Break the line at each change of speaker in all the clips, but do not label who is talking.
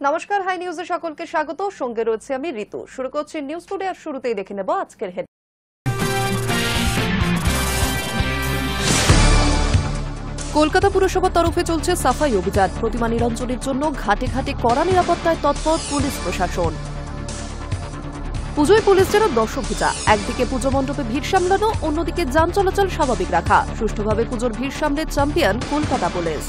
নমস্কার, হাই নিউজে সকলকে স্বাগত। সঙ্গে রয়েছে আমি ঋতু। শুরু করছি নিউজ টুডে, আর শুরুতেই দেখে নেব আজকের হেড। কলকাতা পুরসভার তরফে চলছে সাফাই অভিযান। প্রতিমা নিরঞ্জনের জন্য ঘাটে ঘাটে কড়া নিরাপত্তায় তৎপর পুলিশ প্রশাসন। পুজোয় পুলিশ যেন দশভুজা। একদিকে পুজো মণ্ডপে ভিড় সামলানো, অন্যদিকে যান চলাচল স্বাভাবিক রাখা। সুষ্ঠুভাবে পুজোর ভিড় সামলে চ্যাম্পিয়ন কলকাতা পুলিশ।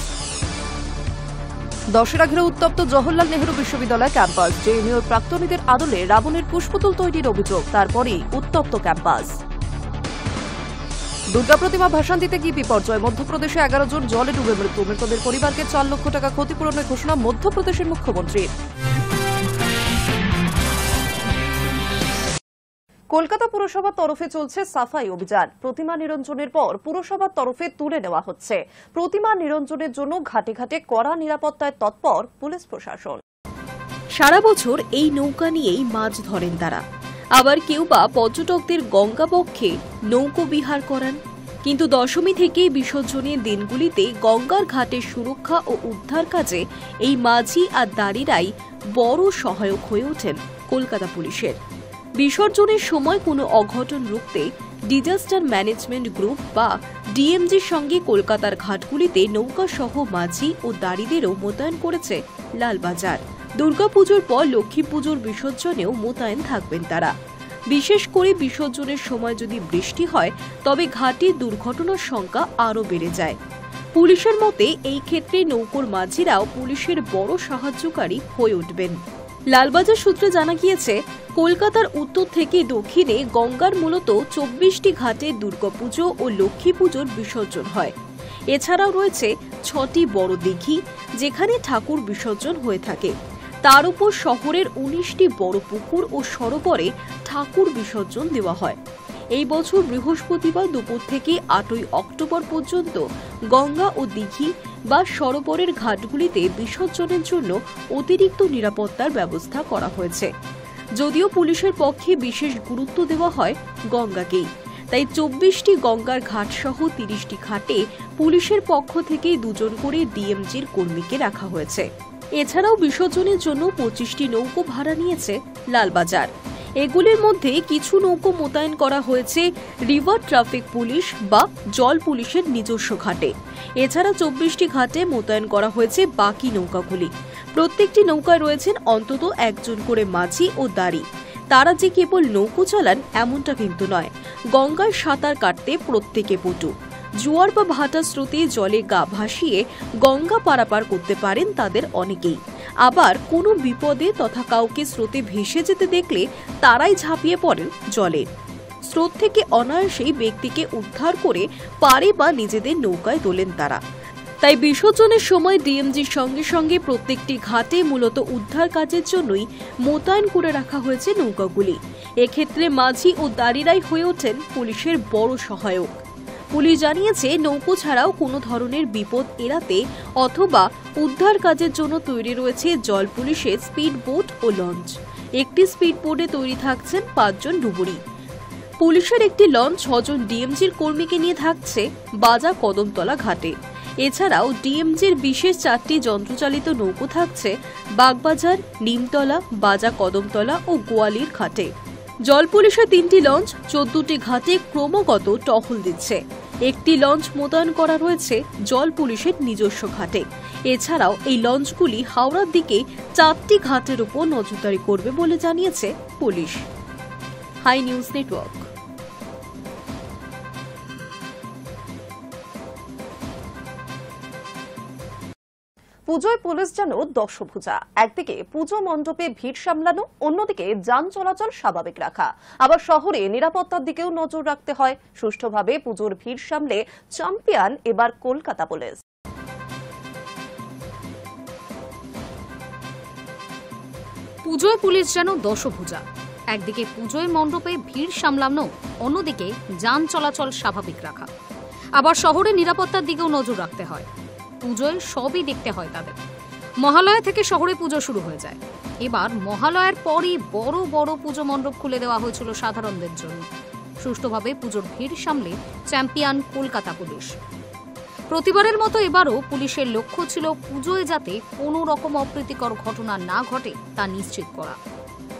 দশেরা ঘিরে উত্তপ্ত জওহরলাল নেহরু বিশ্ববিদ্যালয় ক্যাম্পাস। জেএনইউর প্রাক্তনীদের আদলে রাবণের পুষ্পতুল তৈরির অভিযোগ, তারপরই উত্তপ্ত ক্যাম্পাস। দুর্গা প্রতিমা ভাসান দিতে গিয়ে বিপর্যয়। মধ্যপ্রদেশে 11 জন জলে ডুবে মৃত্যু। মৃতদের পরিবারকে 4 লক্ষ টাকা ক্ষতিপূরণের ঘোষণা মধ্যপ্রদেশের মুখ্যমন্ত্রীর। কলকাতা পুরসভার তরফে চলছে সাফাই অভিযান। প্রতিমা নিরঞ্জনের পর পুরসভার তরফে তুলে নেওয়া হচ্ছে। প্রতিমা নিরঞ্জনের জন্য ঘাটে ঘাটে কড়া নিরাপত্তায় তৎপর পুলিশ প্রশাসন।
সারা বছর এই নৌকা নিয়েই মাছ ধরেন তারা। আবার কেউ বা পর্যটকদের গঙ্গা বক্ষে নৌকো বিহার করান। কিন্তু দশমী থেকে বিসর্জনের দিনগুলিতে গঙ্গার ঘাটের সুরক্ষা ও উদ্ধার কাজে এই মাঝি আর দাঁড়িরাই বড় সহায়ক হয়ে ওঠেন কলকাতা পুলিশের। বিসর্জনের সময় কোনো অঘটন রুখতে ডিজাস্টার ম্যানেজমেন্ট গ্রুপ বা ডিএমজির সঙ্গে কলকাতার ঘাটগুলিতে নৌকা সহ মাঝি ও দাঁড়িদেরও মোতায়েন করেছে লালবাজার। দুর্গাপুজোর পর লক্ষ্মী পুজোর বিসর্জনেও মোতায়েন থাকবেন তারা। বিশেষ করে বিসর্জনের সময় যদি বৃষ্টি হয় তবে ঘাটে দুর্ঘটনার সংখ্যা আরও বেড়ে যায়। পুলিশের মতে এই ক্ষেত্রে নৌকোর মাঝিরাও পুলিশের বড় সাহায্যকারী হয়ে উঠবেন। লালবাজার সূত্রে জানা গিয়েছে, কলকাতার উত্তর থেকে দক্ষিণে গঙ্গার মূলত 24টি ঘাটে দুর্গাপুজো ও লক্ষ্মী পুজোর বিসর্জন হয়। এছাড়াও রয়েছে 6টি বড় দিঘি, যেখানে ঠাকুর বিসর্জন হয়ে থাকে। তার উপর শহরের 19টি বড় পুকুর ও সরোবরে ঠাকুর বিসর্জন দেওয়া হয়। এই বছর বৃহস্পতিবার দুপুর থেকে 8ই অক্টোবর পর্যন্ত গঙ্গা ও দিঘি বা সরোবরের ঘাটগুলিতে বিসর্জনের জন্য অতিরিক্ত নিরাপত্তার ব্যবস্থা করা হয়েছে। যদিও পুলিশের পক্ষে বিশেষ গুরুত্ব দেওয়া হয় গঙ্গাকেই, তাই 24টি গঙ্গার ঘাট সহ 30টি ঘাটে পুলিশের পক্ষ থেকে 2 জন করে ডিএমজির কর্মীকে রাখা হয়েছে। এছাড়াও বিসর্জনের জন্য 25টি নৌকো ভাড়া নিয়েছে লালবাজার। এগুলির মধ্যে কিছু নৌকো মোতায়েন করা হয়েছে রিভার ট্রাফিক পুলিশ বা জল পুলিশের নিজস্ব ঘাটে। এছাড়া 24টি ঘাটে মোতায়েন করা হয়েছে বাকি নৌকাগুলি। প্রত্যেকটি নৌকায় রয়েছেন অন্তত 1 জন করে মাঝি ও দাঁড়ি। তারা যে কেবল নৌকো চালান এমনটা কিন্তু নয়, গঙ্গায় সাঁতার কাটতে প্রত্যেকে পটু। জোয়ার বা ভাটা স্রোতে জলে গা ভাসিয়ে গঙ্গা পারাপার করতে পারেন তাদের অনেকেই। আবার কোনো বিপদে তথা কাউকে স্রোতে ভেসে যেতে দেখলে তারাই ঝাঁপিয়ে পড়েন জলে। স্রোত থেকে অনায়াসেই ব্যক্তিকে উদ্ধার করে পারে বা নিজেদের নৌকায় তোলেন তারা। তাই বিসর্জনের সময় ডিএমজির সঙ্গে সঙ্গে প্রত্যেকটি ঘাটে মূলত উদ্ধার কাজের জন্যই মোতায়েন করে রাখা হয়েছে নৌকাগুলি। এক্ষেত্রে মাঝি ও দাঁড়িরাই হয়ে ওঠেন পুলিশের বড় সহায়ক। পুলিশ জানিয়েছে, নৌকো ছাড়াও কোনো ধরনের বিপদ এড়াতে অথবা উদ্ধার কাজের জন্য তৈরি রয়েছে জল পুলিশের স্পিড বোট ও লঞ্চ। একটি স্পিড বোটে তৈরি থাকছেন 5 জন ডুবুরি। পুলিশের একটি লঞ্চ 6 জন ডিএমজির কর্মীকে নিয়ে থাকছে বাজা কদমতলা ঘাটে। এছাড়াও ডিএমজির বিশেষ 4টি যন্ত্রচালিত নৌকো থাকছে বাগবাজার, নিমতলা, বাজা কদমতলা ও গোয়ালির ঘাটে। জল পুলিশের 3টি লঞ্চ 14টি ঘাটে ক্রমাগত টহল দিচ্ছে। একটি লঞ্চ মোতায়েন করা রয়েছে জল পুলিশের নিজস্ব ঘাটে। এছাড়াও এই লঞ্চগুলি হাওড়ার দিকে 4টি ঘাটের উপর নজরদারি করবে বলে জানিয়েছে পুলিশ। Hi News Network.
পুজোয় পুলিশ যেন দশভুজা। একদিকে পুজো মণ্ডপে ভিড় সামলানো, অন্যদিকে যান চলাচল স্বাভাবিক রাখা। আবার শহরে নিরাপত্তার দিকেও নজর রাখতে হয়। সুষ্ঠুভাবে পুজোর ভিড় সামলে চ্যাম্পিয়ন এবার কলকাতা পুলিশ।
পুজোয় পুলিশ যেন দশভুজা। একদিকে পুজোয় মণ্ডপে ভিড় সামলানো, অন্যদিকে যান চলাচল স্বাভাবিক রাখা। আবার শহরে নিরাপত্তার দিকেও নজর রাখতে হয়। পুজোয় সবই দেখতে হয় তাদের। মহালয়া থেকে শহরে পুজো শুরু হয়ে যায়। এবার মহালয়ার পরই বড় বড় পুজো মণ্ডপ খুলে দেওয়া হয়েছিল সাধারণদের জন্য। সুষ্ঠুভাবে পুজোর ভিড় সামলে চ্যাম্পিয়ন কলকাতা পুলিশ। প্রতিবারের মতো এবারও পুলিশের লক্ষ্য ছিল পুজোয় যাতে কোনো রকম অপ্রীতিকর ঘটনা না ঘটে তা নিশ্চিত করা।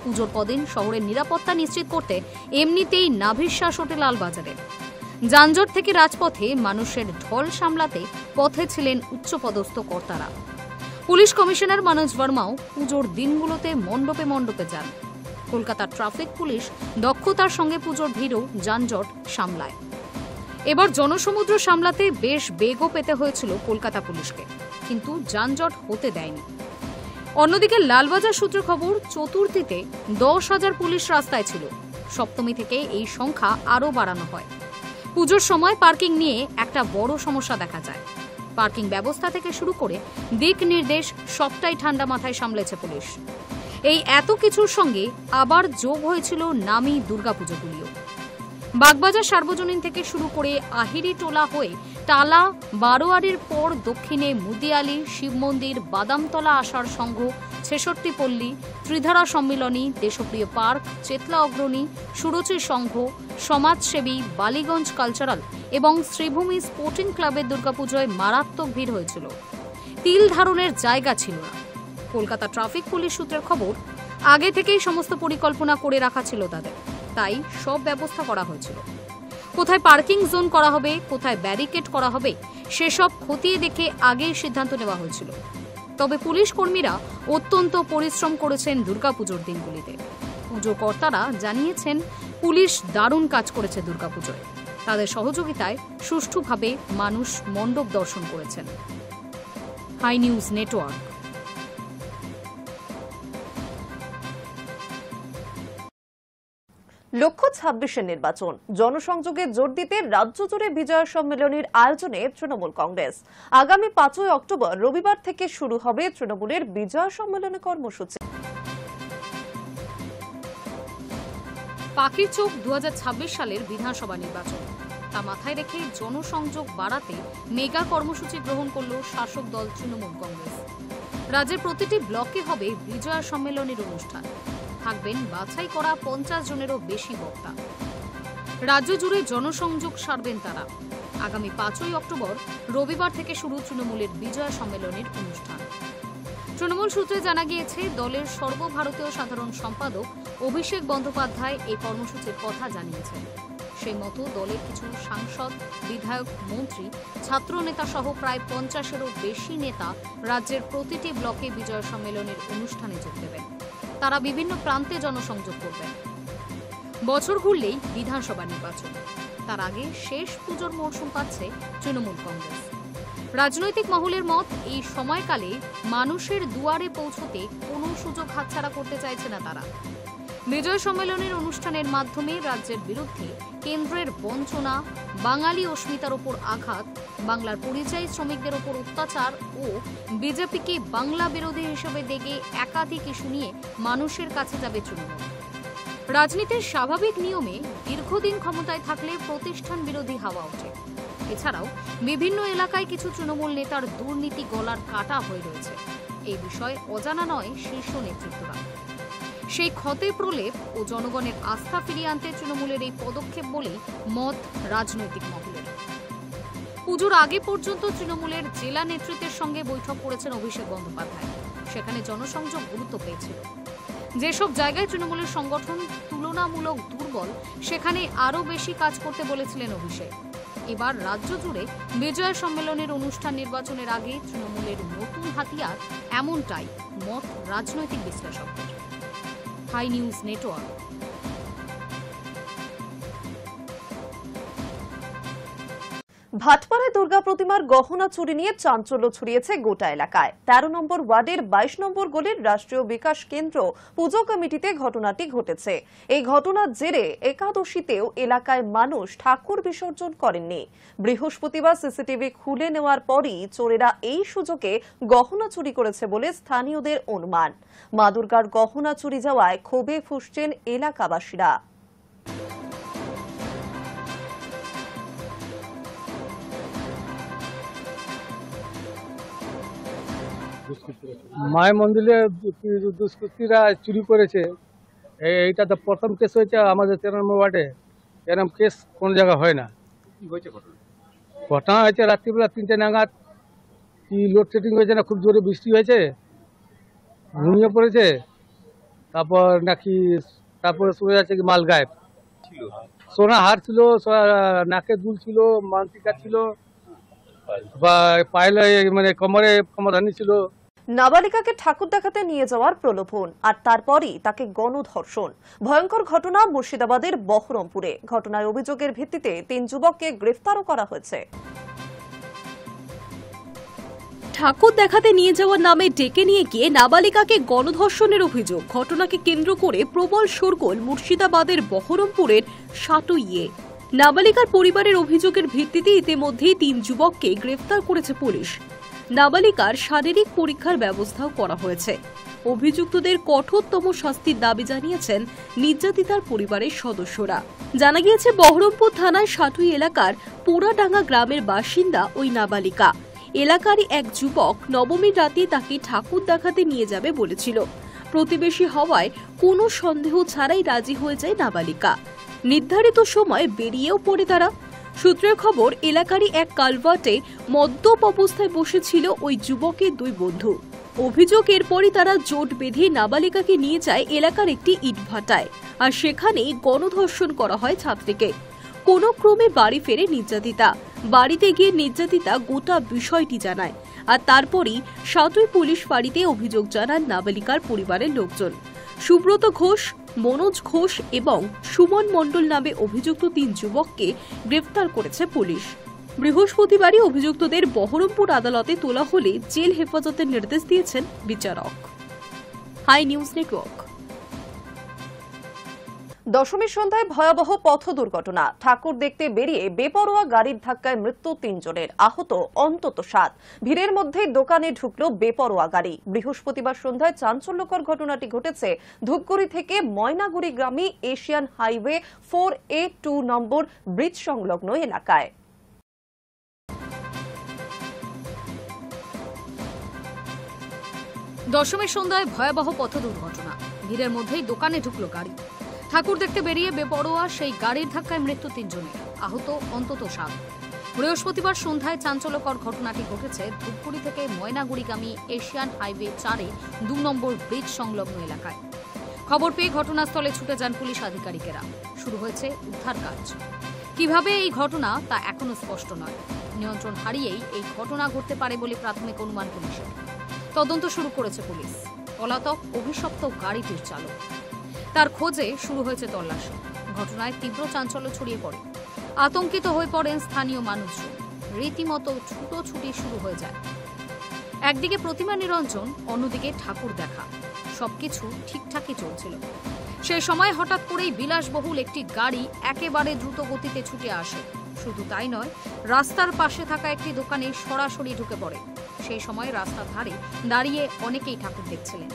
পুজোর কদিন শহরের নিরাপত্তা নিশ্চিত করতে এমনিতেই নাভিশ্বাস ওঠে লালবাজারে। যানজট থেকে রাজপথে মানুষের ঢল সামলাতে পথে ছিলেন উচ্চপদস্থ কর্তারা। পুলিশ কমিশনার মনোজ বর্মাও পুজোর দিনগুলোতে মণ্ডপে মণ্ডপে যান। কলকাতার ট্রাফিক পুলিশ দক্ষতার সঙ্গে পুজোর ভিড়ও যানজট সামলায়। এবার জনসমুদ্র সামলাতে বেশ বেগও পেতে হয়েছিল কলকাতা পুলিশকে, কিন্তু যানজট হতে দেয়নি। অন্যদিকে লালবাজার সূত্রে খবর, চতুর্থীতে 10,000 পুলিশ রাস্তায় ছিল। সপ্তমী থেকে এই সংখ্যা আরও বাড়ানো হয়। পুজোর সময় পার্কিং নিয়ে একটা বড় সমস্যা দেখা যায়। পার্কিং ব্যবস্থা থেকে শুরু করে দিক নির্দেশ সবটাই ঠান্ডা মাথায় সামলেছে পুলিশ। এই এত কিছুর সঙ্গে আবার যোগ হয়েছিল নামী দুর্গাপুজোগুলিও। বাগবাজার সার্বজনীন থেকে শুরু করে আহিরি টোলা হয়ে টালা, বারোয়ারির পর দক্ষিণে মুদিয়ালি, শিব মন্দির, বাদামতলা আষাঢ় সংঘ, ৬৬ পল্লী, ত্রিধারা সম্মিলনী, দেশপ্রিয় পার্ক, চেতলা অগ্রণী, সুরুচি সংঘ, সমাজসেবী, বালিগঞ্জ কালচারাল এবং শ্রীভূমি স্পোর্টিং ক্লাবের দুর্গাপুজোয় মারাত্মক ভিড় হয়েছিল। তিল ধারণের জায়গা ছিল না। কলকাতা ট্রাফিক পুলিশ সূত্রের খবর, আগে থেকেই সমস্ত পরিকল্পনা করে রাখা ছিল তাদের, তাই সব ব্যবস্থা করা হয়েছিল। কোথায় পার্কিং জোন করা হবে, কোথায় ব্যারিকেড করা হবে, সেসব খতিয়ে দেখে আগেই সিদ্ধান্ত নেওয়া হয়েছিল। তবে পুলিশ কর্মীরা অত্যন্ত পরিশ্রম করেছেন দুর্গাপুজোর দিনগুলিতে। পুজো কর্তারা জানিয়েছেন, পুলিশ দারুণ কাজ করেছে দুর্গাপুজোয়। তাদের সহযোগিতায় সুষ্ঠুভাবে মানুষ মণ্ডপ দর্শন করেছেন। Hi News Network.
লক্ষ্য ২৬-এর নির্বাচন, জনসংযোগে জোর দিতে রাজ্য জুড়ে বিজয় সম্মেলনের আয়োজনে তৃণমূল কংগ্রেস। আগামী ৫ই অক্টোবর রবিবার থেকে শুরু হবে তৃণমূলের বিজয় সম্মেলনের কর্মসূচি।
পাখির চোখ ২০২৬ সালের বিধানসভা নির্বাচন, তা মাথায় রেখে জনসংযোগ বাড়াতে মেগা কর্মসূচি গ্রহণ করল শাসক দল তৃণমূল কংগ্রেস। রাজ্যের প্রতিটি ব্লকে হবে বিজয় সম্মেলনের অনুষ্ঠান। থাকবেন বাছাই করা ৫০ জনেরও বেশি বক্তা। রাজ্য জুড়ে জনসংযোগ সারবেন তারা। আগামী ৫ই অক্টোবর রবিবার থেকে শুরু তৃণমূলের বিজয় সম্মেলনের অনুষ্ঠান। তৃণমূল সূত্রে জানা গিয়েছে, দলের সর্বভারতীয় সাধারণ সম্পাদক অভিষেক বন্দ্যোপাধ্যায় এই কর্মসূচির কথা জানিয়েছেন। সেই মতো দলের কিছু সাংসদ, বিধায়ক, মন্ত্রী, ছাত্রনেতা সহ প্রায় ৫০-এরও বেশি নেতা রাজ্যের প্রতিটি ব্লকে বিজয় সম্মেলনের অনুষ্ঠানে যোগ দেবেন। তারা বিভিন্ন প্রান্তে জনসংযোগ করবেন। বছর ঘুরলেই বিধানসভা নির্বাচন, তার আগে শেষ পুজোর মরশুম পাচ্ছে তৃণমূল কংগ্রেস। রাজনৈতিক মহলের মত, এই সময়কালে মানুষের দুয়ারে পৌঁছতে কোনো সুযোগ হাতছাড়া করতে চাইছে না তারা। বিজয় সম্মেলনের অনুষ্ঠানের মাধ্যমে রাজ্যের বিরুদ্ধে কেন্দ্রের বঞ্চনা, বাঙালি অস্মিতার ওপর আঘাত, বাংলার পরিযায়ী শ্রমিকদের ওপর অত্যাচার ও বিজেপিকে বাংলা বিরোধী হিসেবে দেখে একাধিক ইস্যু নিয়ে মানুষের কাছে যাবে তৃণমূল। রাজনীতির স্বাভাবিক নিয়মে দীর্ঘদিন ক্ষমতায় থাকলে প্রতিষ্ঠান বিরোধী হাওয়া ওঠে। এছাড়াও বিভিন্ন এলাকায় কিছু তৃণমূল নেতার দুর্নীতি গলার কাটা হয়ে রয়েছে। এই বিষয়ে অজানা নয় শীর্ষ নেতৃত্বরা। সেই ক্ষতে প্রলেপ ও জনগণের আস্থা ফিরিয়ে আনতে তৃণমূলের এই পদক্ষেপ বলেই মত রাজনৈতিক মহলের। পুজোর আগে পর্যন্ত তৃণমূলের জেলা নেতৃত্বের সঙ্গে বৈঠক করেছেন অভিষেক বন্দ্যোপাধ্যায়। সেখানে জনসংযোগ গুরুত্ব পেয়েছিল। যেসব জায়গায় তৃণমূলের সংগঠন তুলনামূলক দুর্বল, সেখানে আরও বেশি কাজ করতে বলেছিলেন অভিষেক। এবার রাজ্য জুড়ে বিজয় সম্মেলনের অনুষ্ঠান নির্বাচনের আগে তৃণমূলের নতুন হাতিয়ার, এমনটাই মত রাজনৈতিক বিশ্লেষকদের। Hi News Network.
ভাটপাড়ায় দুর্গা প্রতিমার গহনা চুরি নিয়ে চাঞ্চল্য ছড়িয়েছে গোটা এলাকায়। ১৩ নম্বর ওয়ার্ডের ২২ নম্বর গলির রাষ্ট্রীয় বিকাশ কেন্দ্র পুজো কমিটিতে ঘটনাটি ঘটেছে। এই ঘটনার জেরে একাদশীতেও এলাকায় মানুষ ঠাকুর বিসর্জন করেননি। বৃহস্পতিবার সিসিটিভি খুলে নেওয়ার পরই চোরেরা এই সুযোগে গহনা চুরি করেছে বলে স্থানীয়দের অনুমান। মা দুর্গার গহনা চুরি যাওয়ায় ক্ষোভে ফুঁসছেন এলাকাবাসীরা।
মায়ের মন্দিরে দুষ্কৃতীরা চুরি করেছে। এইটা তো প্রথম কেস হয়েছে আমাদের ১৩ নম্বর ওয়ার্ডে। এরকম কেস কোন জায়গায় হয় না। ঘটনা হয়েছে রাত্রিবেলা 3টে নাগাদ, কি লোডশেডিং হয়েছে না, খুব জোরে বৃষ্টি হয়েছে, ঘুমিয়ে পড়েছে, তারপরে শোনা যাচ্ছে কি মাল গায়েব। সোনা হার ছিল, নাকে দুল ছিল, মানসিকা ছিল, বা পায়ে মানে কমরহানি ছিল।
নাবালিকাকে ঠাকুর দেখাতে নিয়ে যাওয়ার প্রলোভন আর তারপরই তাকে গণধর্ষণ। ভয়ঙ্কর ঘটনা মুর্শিদাবাদের বহরমপুরে। ঘটনার অভিযোগের ভিত্তিতে 3 যুবককে গ্রেফতারও করা হয়েছে।
ঠাকুর দেখাতে নিয়ে যাওয়ার নামে ডেকে নিয়ে গিয়ে নাবালিকাকে গণধর্ষণের অভিযোগ। ঘটনাকে কেন্দ্র করে প্রবল শোরগোল মুর্শিদাবাদের বহরমপুরের সাটুইয়ে। নাবালিকার পরিবারের অভিযোগের ভিত্তিতে ইতিমধ্যেই 3 যুবককে গ্রেফতার করেছে পুলিশ। নাবালিকার শারীরিক পরীক্ষার ব্যবস্থাও করা হয়েছে। অভিযুক্তদের কঠোরতম শাস্তির দাবি জানিয়েছেন নির্যাতিতার পরিবারের সদস্যরা। জানা গিয়েছে বহরমপুর থানার সাটুই এলাকার পোড়াডাঙ্গা গ্রামের বাসিন্দা ওই নাবালিকা। এলাকারই এক যুবক নবমীর রাতে তাকে ঠাকুর দেখাতে নিয়ে যাবে বলেছিল। প্রতিবেশী হওয়ায় কোনো সন্দেহ ছাড়াই রাজি হয়ে যায় নাবালিকা। নির্ধারিত সময় বেরিয়েও পড়ে তারা। সূত্রের খবর, এলাকারই এক কালভার্টে মদ্যপ অবস্থায় বসেছিল ওই যুবকের 2 বন্ধু। অভিযোগ, এরপরই তারা জোট বেঁধে নাবালিকাকে নিয়ে যায় এলাকার একটি ইটভাটায়, আর সেখানেই গণধর্ষণ করা হয় ছাত্রীকে। কোনো ক্রমে বাড়ি ফেরে নির্যাতিতা। বাড়িতে গিয়ে নির্যাতিতা গোটা বিষয়টি জানায়, আর তারপরই সাটুই পুলিশ ফাঁড়িতে অভিযোগ জানান নাবালিকার পরিবারের লোকজন। সুব্রত ঘোষ, মনোজ ঘোষ এবং সুমন মণ্ডল নামে অভিযুক্ত 3 যুবককে গ্রেফতার করেছে পুলিশ। বৃহস্পতিবারই অভিযুক্তদের বহরমপুর আদালতে তোলা হলে জেল হেফাজতের নির্দেশ দিয়েছেন বিচারক। Hi News Network.
দশমীর সন্ধ্যায় ভয়াবহ পথ দুর্ঘটনা। ঠাকুর দেখতে বেরিয়ে বেপরোয়া গাড়ির ধাক্কায় মৃত্যু 3 জনের, আহত অন্তত 7। ভিড়ের মধ্যেই দোকানে ঢুকলো বেপরোয়া গাড়ি। বৃহস্পতিবার সন্ধ্যায় চাঞ্চল্যকর ঘটনাটি ঘটেছে ধূপগুড়ি থেকে ময়নাগুড়ি গ্রামে এশিয়ান হাইওয়ে 4A 2 নম্বর ব্রিজ সংলগ্ন এলাকায়।
দশমীর সন্ধ্যায় ভয়াবহ পথ দুর্ঘটনা। ভিড়ের মধ্যেই দোকানে ঢুকলো গাড়ি। ঠাকুর দেখতে বেরিয়ে বেপরোয়া সেই গাড়ির ধাক্কায় মৃত্যু 3 জনের, আহত অন্তত 7। বৃহস্পতিবার সন্ধ্যায় চাঞ্চল্যকর ঘটনাটি ঘটেছে ধূপগুড়ি থেকে ময়নাগুড়িগামী এশিয়ান হাইওয়ে 4-এ 2 নম্বর ব্রিজ সংলগ্ন এলাকায়। খবর পেয়ে ঘটনাস্থলে ছুটে যান পুলিশ আধিকারিকেরা। শুরু হয়েছে উদ্ধার কাজ। কিভাবে এই ঘটনা তা এখনো স্পষ্ট নয়। নিয়ন্ত্রণ হারিয়েই এই ঘটনা ঘটতে পারে বলে প্রাথমিক অনুমান পুলিশের। তদন্ত শুরু করেছে পুলিশ। পলাতক অভিশপ্ত গাড়িটির চালক, তার খোঁজে শুরু হয়েছে তল্লাশি। ঘটনায় তীব্র চাঞ্চল্য ছড়িয়ে পড়ে। আতঙ্কিত হয়ে পড়েন স্থানীয় মানুষজন। রীতিমতো ছুটোছুটি শুরু হয়ে যায়। একদিকে প্রতিমা নিরঞ্জন, অন্যদিকে ঠাকুর দেখা। সবকিছু ঠিকঠাকই চলছিল। সেই সময় হঠাৎ করেই বিলাসবহুল একটি গাড়ি একেবারে দ্রুত গতিতে ছুটে আসে। শুধু তাই নয়, রাস্তার পাশে থাকা একটি দোকানে সরাসরি ঢুকে পড়ে। সেই সময় রাস্তার ধারে দাঁড়িয়ে অনেকেই ঠাকুর দেখছিলেন।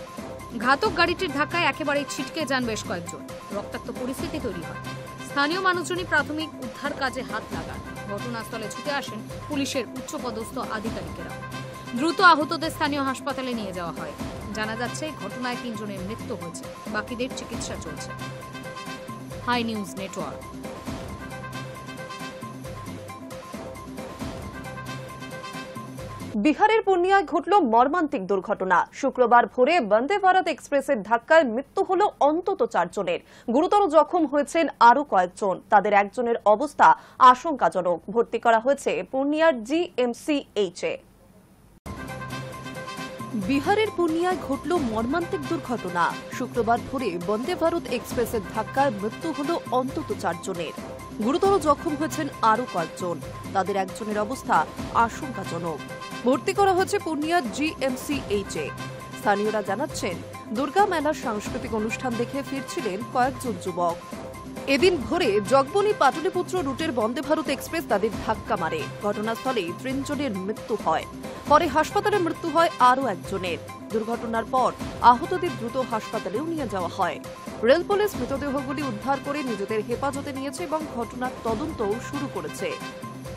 ঘাতক গাড়িটির ধাক্কায় একেবারে ছিটকে যান বেশ কয়েকজন। রক্তাক্ত পরিস্থিতি তৈরি হয়। স্থানীয় মানুষজনই প্রাথমিক উদ্ধার কাজে হাত লাগান। ঘটনাস্থলে ছুটে আসেন পুলিশের উচ্চপদস্থ আধিকারিকেরা। দ্রুত আহতদের স্থানীয় হাসপাতালে নিয়ে যাওয়া হয়। জানা যাচ্ছে ঘটনায় 3 জনের মৃত্যু হয়েছে, বাকিদের চিকিৎসা চলছে। Hi News Network.
বিহারের পূর্ণিয়ায় ঘটল মর্মান্তিক দুর্ঘটনা। শুক্রবার ভোরে বন্দে ভারত এক্সপ্রেসের ধাক্কায় মৃত্যু হল অন্তত 4 জনের। গুরুতর জখম হয়েছেন আরও কয়েকজন। তাদের একজনের অবস্থা আশঙ্কাজনক। ভর্তি করা হয়েছে পূর্ণিয়ার GMCH-এ। বিহারের পূর্ণিয়ায় ঘটল মর্মান্তিক দুর্ঘটনা। শুক্রবার ভোরে বন্দে ভারত এক্সপ্রেসের ধাক্কায় মৃত্যু হল অন্তত 4 জনের। গুরুতর জখম হয়েছেন আরও কয়েকজন। তাদের একজনের অবস্থা আশঙ্কাজনক। ভর্তি করা হয়েছে পূর্ণিয়ার GMCH-এ। স্থানীয়রা জানাচ্ছেন, দুর্গা মেলার সাংস্কৃতিক অনুষ্ঠান দেখে ফিরছিলেন কয়েকজন যুবক। এদিন ভোরে জগবনী পাটলিপুত্র রুটের বন্দে ভারত এক্সপ্রেস তাদের ধাক্কা মারে। ঘটনাস্থলে 3 জনের মৃত্যু হয়। পরে হাসপাতালে মৃত্যু হয় আরও একজনের। দুর্ঘটনার পর আহতদের দ্রুত হাসপাতালেও নিয়ে যাওয়া হয়। রেল পুলিশ মৃতদেহগুলি উদ্ধার করে নিজেদের হেফাজতে নিয়েছে এবং ঘটনার তদন্তও শুরু করেছে।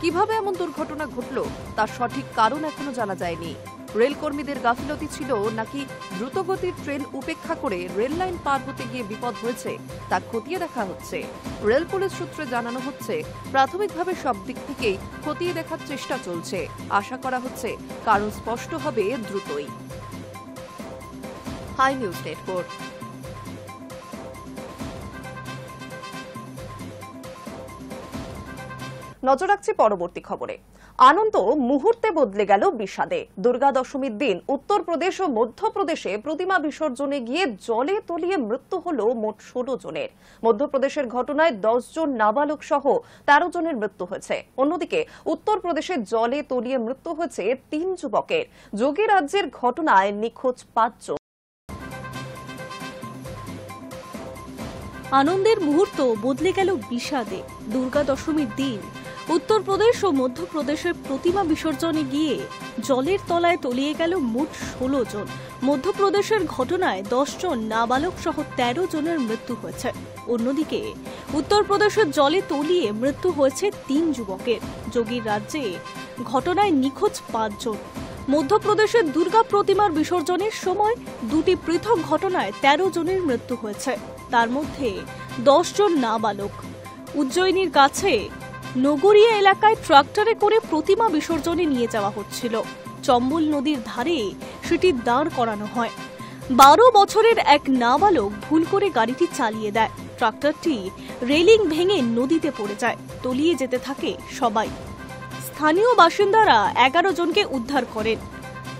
কিভাবে এমন দুর্ঘটনা ঘটল তার সঠিক কারণ এখনো জানা যায়নি। রেলকর্মীদের গাফিলতি ছিল নাকি দ্রুতগতির ট্রেন উপেক্ষা করে রেল লাইন পার হতে গিয়ে বিপদ হয়েছে তা খতিয়ে দেখা হচ্ছে। রেল পুলিশ সূত্রে জানানো হচ্ছে, প্রাথমিকভাবে সব দিক থেকেই খতিয়ে দেখার চেষ্টা চলছে। আশা করা হচ্ছে কারণ স্পষ্ট হবে দ্রুতই। Hi News Network. নজর রাখছি পরবর্তী খবরে। আনন্দ মুহূর্তে বদলে গেল বিষাদে। দুর্গা দশমীর দিন উত্তরপ্রদেশ ও মধ্যপ্রদেশে প্রতিমা বিসর্জনে গিয়ে জলে তলিয়ে মৃত্যু হল মোট 16 জনের। মধ্যপ্রদেশের ঘটনায় 10 জন নাবালক সহ 13 জনের মৃত্যু হয়েছে। অন্যদিকে উত্তরপ্রদেশে জলে তলিয়ে মৃত্যু হয়েছে 3 যুবকের। যোগী রাজ্যের ঘটনায় নিখোঁজ 5 জন।
আনন্দের মুহূর্ত বদলে গেল বিষাদে। দুর্গা দশমীর দিন উত্তরপ্রদেশ ও মধ্যপ্রদেশের প্রতিমা বিসর্জনে গিয়ে জলের তলায় তলিয়ে গেল মোট 16 জন। মধ্যপ্রদেশের ঘটনায় 10 জন নাবালক সহ 13 জনের মৃত্যু হয়েছে। অন্যদিকে উত্তরপ্রদেশের জলে তলিয়ে মৃত্যু হয়েছে 3 যুবকের। যোগীর রাজ্যে ঘটনায় নিখোঁজ 5 জন। মধ্যপ্রদেশের দুর্গা প্রতিমার বিসর্জনের সময় 2টি পৃথক ঘটনায় 13 জনের মৃত্যু হয়েছে, তার মধ্যে 10 জন নাবালক। উজ্জয়িনীর কাছে নগরিয়া এলাকায় ট্রাক্টরে করে প্রতিমা বিসর্জনে নিয়ে যাওয়া হচ্ছিল। চম্বল নদীর ধারে সেটি দাঁড় করানো হয়। 12 বছরের এক নাবালক ভুল করে গাড়িটি চালিয়ে দেয়। ট্রাক্টরটি রেলিং ভেঙে নদীতে পড়ে যায়। তলিয়ে যেতে থাকে সবাই। স্থানীয় বাসিন্দারা 11 জনকে উদ্ধার করেন।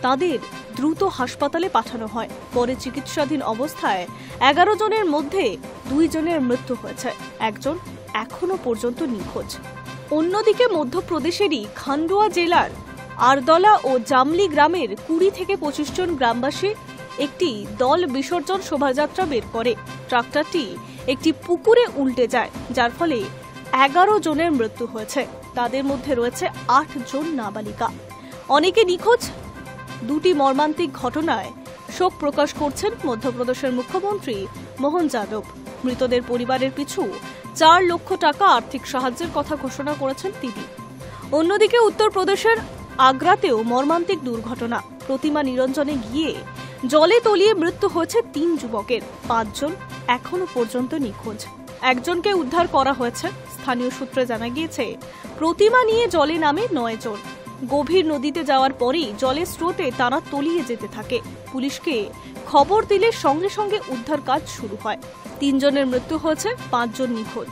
তাদের দ্রুত হাসপাতালে পাঠানো হয়। পরে চিকিৎসাধীন অবস্থায় 11 জনের মধ্যে 2 জনের মৃত্যু হয়েছে। একজন এখনো পর্যন্ত নিখোঁজ। অন্যদিকে মধ্যপ্রদেশেরই খান্ডোয়া জেলার আরদলা ও জামলি গ্রামের 20 থেকে 25 জন গ্রামবাসী একটি দল বিসর্জন শোভাযাত্রা বের করে। ট্রাক্টরটি একটি পুকুরে উল্টে যায়, যার ফলে 11 জনের মৃত্যু হয়েছে। তাদের মধ্যে রয়েছে 8 জন নাবালিকা। অনেকে নিখোঁজ। 2টি মর্মান্তিক ঘটনায় শোক প্রকাশ করছেন মধ্যপ্রদেশের মুখ্যমন্ত্রী মোহন যাদব। মৃতদের পরিবারের পিছু 4 লক্ষ টাকা আর্থিক সাহায্যের কথা ঘোষণা করেছেন তিনি। অন্যদিকে উত্তরপ্রদেশের আগ্রাতেও মর্মান্তিক দুর্ঘটনা। প্রতিমা নিরঞ্জনে গিয়ে জলে তলিয়ে মৃত্যু হয়েছে 3 যুবকের। 5 জন এখনো পর্যন্ত নিখোঁজ। একজনকে উদ্ধার করা হয়েছে। স্থানীয় সূত্রে জানা গিয়েছে, প্রতিমা নিয়ে জলে নামে 9 জন। গভীর নদীতে যাওয়ার পরেই জলের স্রোতে তারা তলিয়ে যেতে থাকে। পুলিশকে খবর দিলে সঙ্গে সঙ্গে উদ্ধার কাজ শুরু হয়। 3 জনের মৃত্যু হয়েছে, 5 জন নিখোঁজ।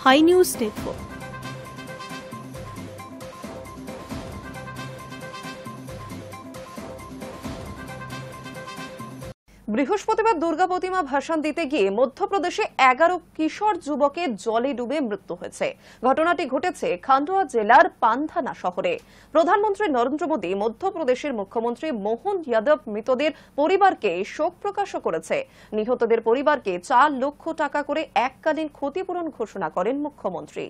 Hi News Network.
বৃহস্পতিবার দুর্গা প্রতিমা ভাসান দিতে গিয়ে মধ্যপ্রদেশে 11 কিশোর যুবকের জলে ডুবে মৃত্যু হয়েছে। ঘটনাটি ঘটেছে খান্ডোয়া জেলার পানথানা শহরে। প্রধানমন্ত্রী নরেন্দ্র মোদী মধ্যপ্রদেশের মুখ্যমন্ত্রী মোহন যাদব মৃতদের পরিবারকে শোক প্রকাশ করেছে। নিহতদের পরিবারকে 4 লক্ষ টাকা করে এককালীন ক্ষতিপূরণ ঘোষণা করেন মুখ্যমন্ত্রী।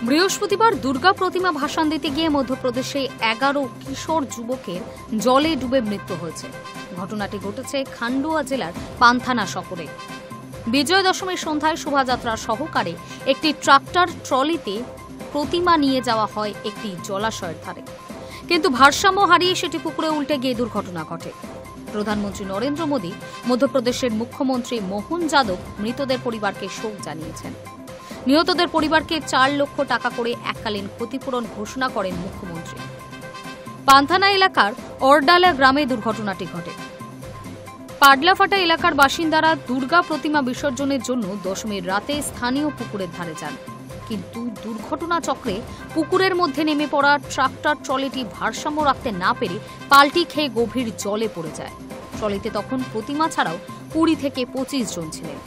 বৃহস্পতিবার দুর্গা প্রতিমা ভাসান দিতে গিয়ে মধ্যপ্রদেশে 11 কিশোর যুবকের জলে ডুবে মৃত্যু হয়েছে। ঘটনাটি ঘটেছে খান্ডোয়া জেলার পানথানা শহরে। বিজয় দশমীর সন্ধ্যায় শোভাযাত্রা সহকারে একটি ট্রাক্টর ট্রলিতে প্রতিমা নিয়ে যাওয়া হয় একটি জলাশয়ের ধারে, কিন্তু ভারসাম্য হারিয়ে সেটি পুকুরে উল্টে গিয়ে দুর্ঘটনা ঘটে। প্রধানমন্ত্রী নরেন্দ্র মোদী, মধ্যপ্রদেশের মুখ্যমন্ত্রী মোহন যাদব মৃতদের পরিবারকে শোক জানিয়েছেন। নিহতদের পরিবারকে 4 লক্ষ টাকা করে এককালীন ক্ষতিপূরণ ঘোষণা করেন মুখ্যমন্ত্রী। পানথানা এলাকার অরডালা গ্রামে দুর্ঘটনাটি ঘটে। পাডলাফাটা এলাকার বাসিন্দারা দুর্গা প্রতিমা বিসর্জনের জন্য দশমীর রাতে স্থানীয় পুকুরের ধারে যান, কিন্তু দুর্ঘটনা চক্রে পুকুরের মধ্যে নেমে পড়া ট্রাক্টর ট্রলিটি ভারসাম্য রাখতে না পেরে পাল্টি খেয়ে গভীর জলে পড়ে যায়। ট্রলিতে তখন প্রতিমা ছাড়াও 20 থেকে 25 জন ছিলেন।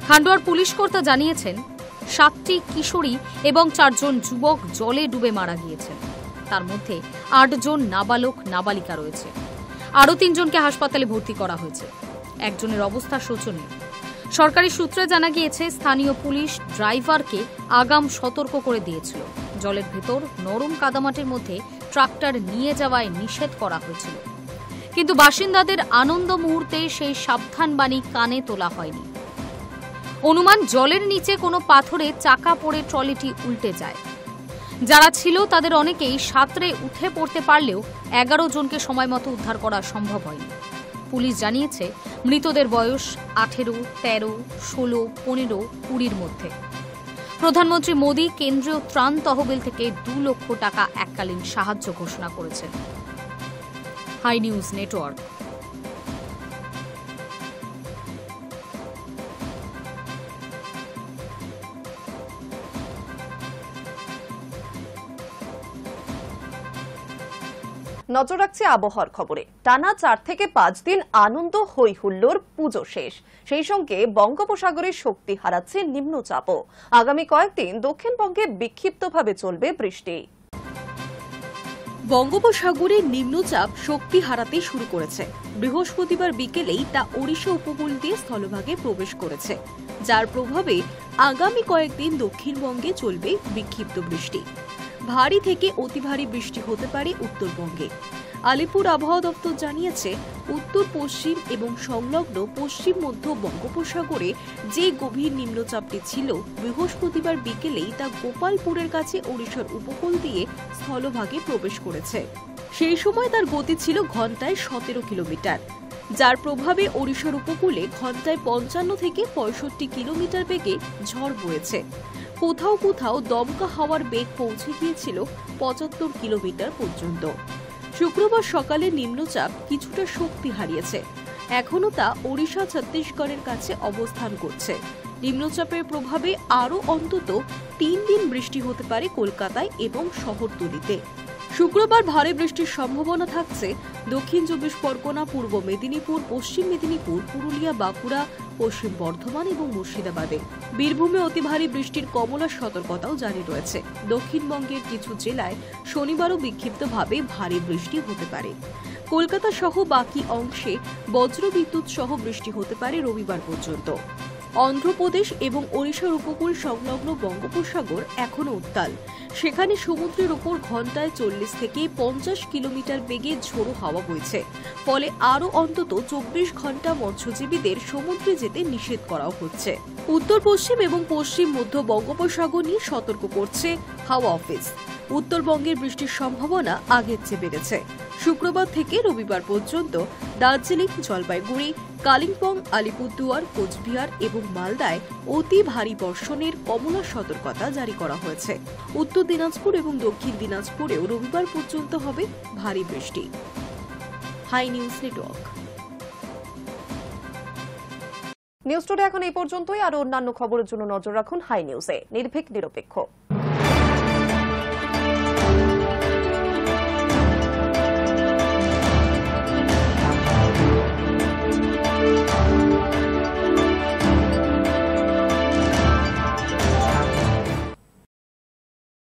খান্ডোয়ার পুলিশ কর্তা জানিয়েছেন, 7টি কিশোরী এবং 4 জন যুবক জলে ডুবে মারা গিয়েছেন। তার মধ্যে 8 জন নাবালক নাবালিকা রয়েছে। আরও 3 জনকে হাসপাতালে ভর্তি করা হয়েছে। একজনের অবস্থা শোচনীয়। সরকারি সূত্রে জানা গিয়েছে, স্থানীয় পুলিশ ড্রাইভারকে আগাম সতর্ক করে দিয়েছিল। জলের ভেতর নরম কাদামাটির মধ্যে ট্রাক্টর নিয়ে যাওয়ায় নিষেধ করা হয়েছিল, কিন্তু বাসিন্দাদের আনন্দ মুহূর্তে সেই সাবধানবাণী কানে তোলা হয়নি। অনুমান, জলের নিচে কোনো পাথরে চাকা পড়ে ট্রলিটি উল্টে যায়। যারা ছিল তাদের অনেকেই সাঁতরে উঠে পড়তে পারলেও 11 জনকে সময় মতো উদ্ধার করা সম্ভব হয়নি। পুলিশ জানিয়েছে মৃতদের বয়স 18, 13, 16, 15, 20-র মধ্যে। প্রধানমন্ত্রী মোদী কেন্দ্রীয় ত্রাণ তহবিল থেকে 2 লক্ষ টাকা এককালীন সাহায্য ঘোষণা করেছেন। Hi News Network.
নজর রাখছি আবহাওয়ার খবরে। টানা 4 থেকে 5 দিন আনন্দ হই হুল্লোড়, পুজো শেষ। সেই সঙ্গে বঙ্গোপসাগরে শক্তি হারাচ্ছে নিম্নচাপও। আগামী কয়েকদিন দক্ষিণবঙ্গে বিক্ষিপ্তভাবে চলবে বৃষ্টি।
বঙ্গোপসাগরে নিম্নচাপ শক্তি হারাতে শুরু করেছে। বৃহস্পতিবার বিকেলেই তা ওড়িশা উপকূল দিয়ে স্থলভাগে প্রবেশ করেছে, যার প্রভাবে আগামী কয়েকদিন দক্ষিণবঙ্গে চলবে বিক্ষিপ্ত বৃষ্টি। ভারী থেকে অতি ভারী বৃষ্টি হতে পারে উত্তরবঙ্গে। আলিপুর আবহাওয়া দপ্তর জানিয়েছে, উত্তর পশ্চিম এবং সংলগ্ন পশ্চিম মধ্য বঙ্গোপসাগরে যে গভীর নিম্নচাপটি ছিল, বৃহস্পতিবার বিকেলেই তা গোপালপুরের কাছে ওড়িশার উপকূল দিয়ে স্থলভাগে প্রবেশ করেছে। সেই সময় তার গতি ছিল ঘন্টায় 17 কিলোমিটার, যার প্রভাবে ওড়িশার উপকূলে ঘন্টায় 55 থেকে 65 কিলোমিটার বেগে ঝড় বয়েছে। কোথাও কোথাও দমকা হাওয়ার বেগ পৌঁছে গিয়েছিল 75 কিলোমিটার পর্যন্ত। শুক্রবার সকালে নিম্নচাপ কিছুটা শক্তি হারিয়েছে। এখনও তা ওড়িশা ছত্তিশগড়ের কাছে অবস্থান করছে। নিম্নচাপের প্রভাবে আরও অন্তত 3 দিন বৃষ্টি হতে পারে কলকাতায় এবং শহরতলিতে। শুক্রবার ভারী বৃষ্টির সম্ভাবনা থাকছে দক্ষিণ 24 পরগনা, পূর্ব মেদিনীপুর, পশ্চিম মেদিনীপুর, পুরুলিয়া, বাঁকুড়া, পশ্চিম বর্ধমান এবং মুর্শিদাবাদে। বীরভূমে অতি ভারী বৃষ্টির কমলা সতর্কতাও জারি রয়েছে। দক্ষিণবঙ্গের কিছু জেলায় শনিবারও বিক্ষিপ্তভাবে ভারী বৃষ্টি হতে পারে। কলকাতা সহ বাকি অংশে বজ্রবিদ্যুৎ সহ বৃষ্টি হতে পারে রবিবার পর্যন্ত। অন্ধ্রপ্রদেশ এবং ওড়িশার উপকূল সংলগ্ন বঙ্গোপসাগর এখনও উত্তাল। সেখানে সমুদ্রের উপর ঘন্টায় 40 থেকে 50 কিলোমিটার বেগে ঝোড়ো হাওয়া বইছে। ফলে আরও অন্তত 24 ঘন্টা মৎস্যজীবীদের সমুদ্রে যেতে নিষেধ করা হচ্ছে। উত্তর পশ্চিম এবং পশ্চিম মধ্য বঙ্গোপসাগর নিয়ে সতর্ক করছে হাওয়া অফিস। উত্তরবঙ্গের বৃষ্টির সম্ভাবনা আগের চেয়ে বেড়েছে। শুক্রবার থেকে রবিবার পর্যন্ত দার্জিলিং, জলপাইগুড়ি, কালিম্পং, আলিপুরদুয়ার, কোচবিহার এবং মালদায় অতি ভারী বর্ষণের কমলা সতর্কতা জারি করা হয়েছে। উত্তর দিনাজপুর এবং দক্ষিণ দিনাজপুরেও রবিবার পর্যন্ত হবে ভারী বৃষ্টি। Hi News Network.
News Today এখন এই পর্যন্তই। আরো অন্যান্য খবরের জন্য নজর রাখুন হাই নিউজে। নির্ভীক, নিরপেক্ষ।